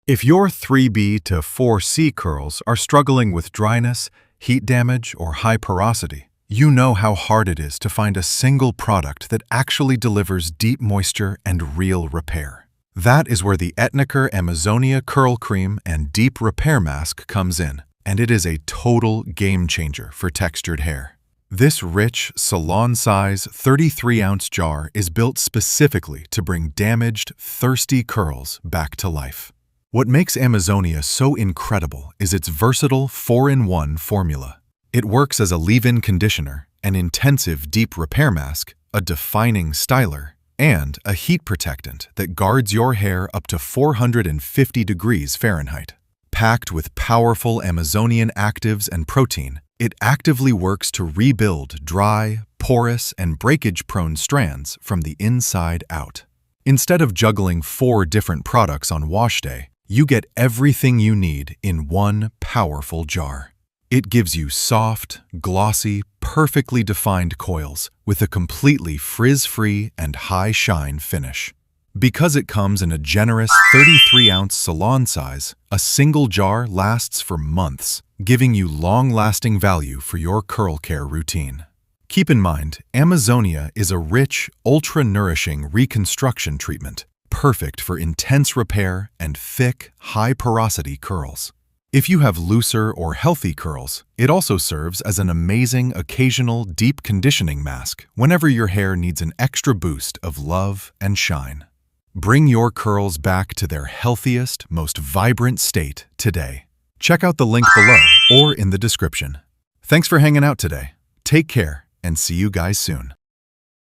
If your 3B to 4C curls are struggling with dryness, heat damage, or high porosity, you know how hard it is to find a single product that actually delivers deep moisture and real repair. That is where the Etniker Amazonia Curl Cream and Deep Repair Mask comes in, and it is a total game changer for textured hair. This rich, salon-size 33-ounce jar is built specifically to bring damaged, thirsty curls back to life. What makes Amazonia so incredible is its versatile 4-in-1 formula. It works as a leave-in conditioner, an intensive deep repair mask, a defining styler, and a heat protectant that guards your hair up to 450 degrees Fahrenheit. Packed with powerful Amazonian actives and protein, it actively works to rebuild dry, porous, and breakage-prone strands from the inside out. Instead of juggling 4 different products on wash day, you get everything you need in one powerful jar. It gives you soft, glossy, perfectly defined coils with a completely frizz-free and high-shine finish. Because it comes in a generous 33-ounce salon size, a single jar lasts for months, giving you long-lasting value for your curl care routine. Keep in mind, Amazonia is a rich, ultra-nourishing reconstruction treatment, perfect for intense repair and thick, high-porosity curls. If you have looser or healthy curls, it also serves as an amazing occasional deep conditioning mask whenever your hair needs an extra boost of love and shine. Bring your curls back to their healthiest, most vibrant state today. Check out the link below or in the description. Thanks for hanging out today. Take care and see you guys soon.